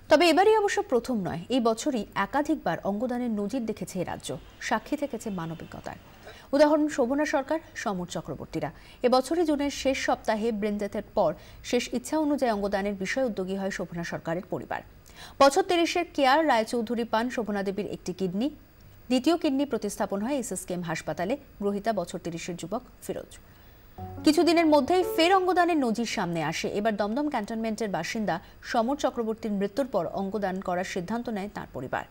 তবে এবারই অবশ্য প্রথম নয়, এই বছরই একাধিকবার অঙ্গদানের নজির দেখেছে এই রাজ্য, সাক্ষী থেকেছে মানবিকতার। উদাহরণ শোভনা সরকার, সমর চক্রবর্তীরা। এবছরই জুনের শেষ সপ্তাহে ব্রেন ডেথের পর শেষ ইচ্ছা অনুযায়ী অঙ্গদানের বিষয়ে উদ্যোগী হয় শোভনা সরকারের পরিবার। বছর ৩০-এর কেয়ার রায়চৌধুরী পান শোভনা দেবীর একটি কিডনি। দ্বিতীয় কিডনি প্রতিস্থাপন হয় এসএসকেএম হাসপাতালে। গ্রহীতা বছর ৩০-এর যুবক ফিরোজ। কিছুদিনের মধ্যেই ফের অঙ্গদানের নজির সামনে আসে। এবার দমদম ক্যান্টনমেন্টের বাসিন্দা সমর চক্রবর্তীর মৃত্যুর পর অঙ্গদান করার সিদ্ধান্ত নেয় তার পরিবার।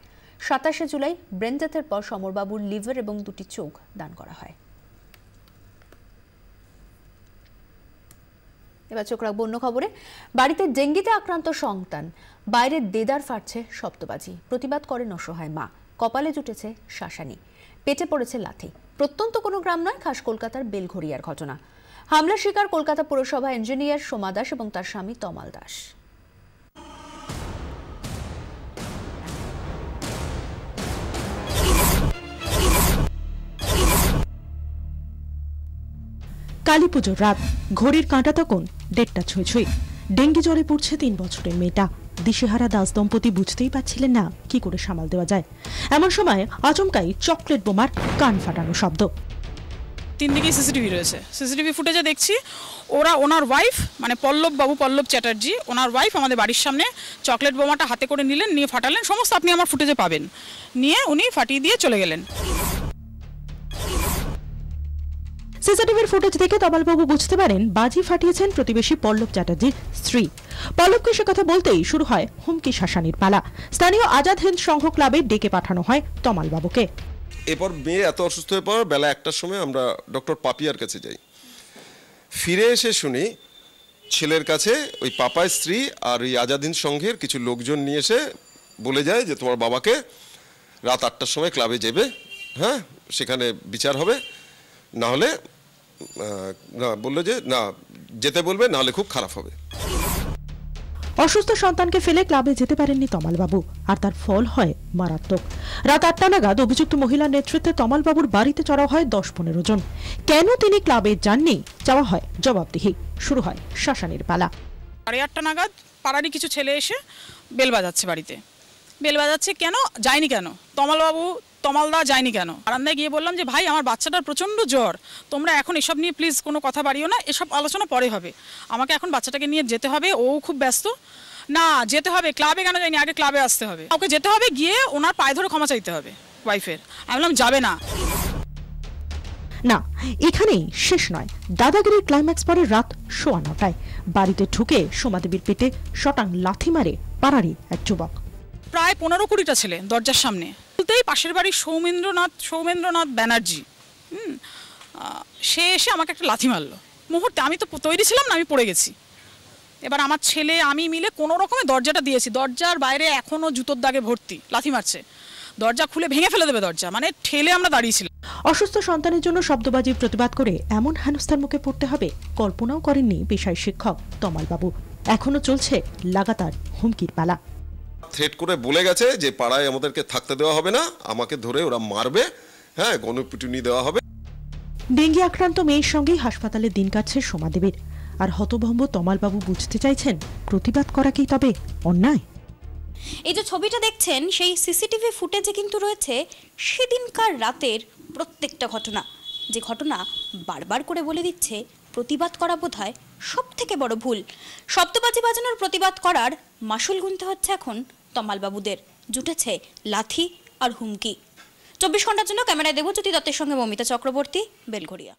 ২৭শে জুলাই ব্রেন ডেথের পর সমরবাবুর লিভার এবং দুটি চোখ দান করা হয়। এবার চোখ রাখবো অন্য খবরে। বাড়িতে ডেঙ্গিতে আক্রান্ত সন্তান, বাইরে দেদার ফাটছে শব্দবাজি। প্রতিবাদ করেন অসহায় মা। কপালে জুটেছে শাসানি, পেটে পড়েছে লাথি। প্রত্যন্ত কোনো গ্রাম নয়, খাস কলকাতার বেলঘরিয়ার ঘটনা। হামলার শিকার কলকাতা পুরসভা ইঞ্জিনিয়ার সোমা দাস এবং তার স্বামী তমাল দাস। কালী পুজোর রাত, ঘড়ির কাঁটা তখন ১:৩০ ছুঁই। ডেঙ্গি জ্বরে পড়ছে ৩ বছরের মেয়েটা। দিশেহারা দাস দম্পতি বুঝতেই পারছিলেন না কি করে সামাল দেওয়া যায়। এমন সময় আচমকাই চকলেট বোমার কান ফাটানো শব্দ। 3 দিকেই সিসিটিভি রয়েছে। সিসিটিভি ফুটেজে দেখছি ওনার ওয়াইফ মানে পল্লব চ্যাটার্জি, ওনার ওয়াইফ আমাদের বাড়ির সামনে চকলেট বোমাটা হাতে করে নিলেন, নিয়ে ফাটালেন। সমস্ত আপনি আমার ফুটেজে পাবেন। নিয়ে উনি ফাটিয়ে দিয়ে চলে গেলেন। সিসিটিভির ফুটেজ দেখে তমালবাবু বুঝতে পারেন বাজি ফাটিয়েছেন প্রতিবেশী পল্লব চ্যাটার্জির স্ত্রী। পল্লবকে সে কথা বলতেই শুরু হয় হুমকি শাসানির পালা। স্থানীয় আজাদ হিন্দ সংঘ ক্লাবে ডেকে পাঠানো হয় তমালবাবুকে। এরপর মেয়ে এত অসুস্থ হয়ে পড়ে বেলা ১টার সময় আমরা ডক্টর পাপিয়ার কাছে যাই। ফিরে এসে শুনি ছেলের কাছে ওই পাপার স্ত্রী আর ওই আজাদ হিন্দ সংঘের কিছু লোকজন নিয়ে এসে বলে যায় যে তোমার বাবাকে রাত ৮টার সময় ক্লাবে যাবে, হ্যাঁ সেখানে বিচার হবে, না হলে না বললো যে না যেতে বলবে, না হলে খুব খারাপ হবে। অসুস্থ সন্তানকে ফেলে ক্লাবে যেতে পারেননি তমালবাবু, আর তার ফল হয় মারাত্মক। রাত ৮টা নাগাদ অভিযুক্ত মহিলার নেতৃত্বে তমালবাবুর বাড়িতে চড়া হয় ১০-১৫ জন। কেন তিনি ক্লাবে যাননি চাওয়া হয় জবাবদিহি। শুরু হয় শাসানির পালা। 8:30 নাগাদ পাড়ারই কিছু ছেলে এসে বেল বাজাচ্ছে বাড়িতে। বেল বাজাচ্ছে কেন, যায়নি কেন তমালদা যায়নি কেন। বারান্দায় গিয়ে বললাম যে ভাই আমার বাচ্চাটার প্রচণ্ড জ্বর, তোমরা এখন এসব নিয়ে প্লিজ কোনো কথা বাড়িও না, এসব আলোচনা পরে হবে। আমাকে এখন বাচ্চাটাকে নিয়ে যেতে হবে, ও খুব ব্যস্ত। না যেতে হবে, ক্লাবে কেন যায়নি, আগে ক্লাবে আসতে হবে, ওকে যেতে হবে, গিয়ে ওনার পায়ে ধরে ক্ষমা চাইতে হবে ওয়াইফের। আমি বললাম যাবে না। না, এখানেই শেষ নয়। দাদাগিরির ক্লাইম্যাক্স পরে রাত 9:15টায় বাড়িতে ঢুকে সোমাদেবীর পেটে শটাং লাথি মারে পাড়ারই এক যুবক। প্রায় 15-20টা ছেলে দরজার সামনে। বলতেই পাশের বাড়ির সৌমেন্দ্রনাথ ব্যানার্জি, সে এসে আমাকে একটা লাথি মারলো মুহূর্তে। আমি তো তৈরি ছিলাম না, আমি পড়ে গেছি। এবার আমার ছেলে আমি মিলে কোনো রকমে দরজাটা দিয়েছি। দরজার বাইরে এখনও জুতোর দাগে ভর্তি, লাথি মারছে। দরজা খুলে ভেঙে ফেলে দেবে দরজা, মানে ঠেলে আমরা দাঁড়িয়েছিলাম। অসুস্থ সন্তানের জন্য শব্দবাজির প্রতিবাদ করে এমন হেনস্থার মুখে পড়তে হবে কল্পনাও করেননি পেশায় শিক্ষক তমালবাবু। এখনো চলছে লাগাতার হুমকির পালা। থ্রেট করে বলে গেছে যে পাড়ায় আমাদেরকে থাকতে দেওয়া হবে না, আমাকে ধরে ওরা মারবে, হ্যাঁ গণপিটুনি দেওয়া হবে। ডেঙ্গি আক্রান্ত মেয়ের সঙ্গেই হাসপাতালে দিন কাটছে সোমাদেবীর। আর হতভম্ব তমালবাবু বুঝতে চাইছেন প্রতিবাদ করা কি তবে অন্যায়? এই যে ছবিটা দেখছেন সেই সিসিটিভি ফুটেজে কিন্তু রয়েছে সেদিনকার রাতের প্রত্যেকটা ঘটনা, যে ঘটনা বারবার করে বলে দিচ্ছে প্রতিবাদ করা বোধহয় সব থেকে বড় ভুল। শব্দবাজি বাজানোর প্রতিবাদ করার মাসুল গুনতে হচ্ছে এখন তমালবাবুদের। জুটেছে লাথি আর হুমকি। 24 ঘন্টার জন্য ক্যামেরায় দেবজ্যোতি দত্তের সঙ্গে মমিতা চক্রবর্তী, বেলঘরিয়া।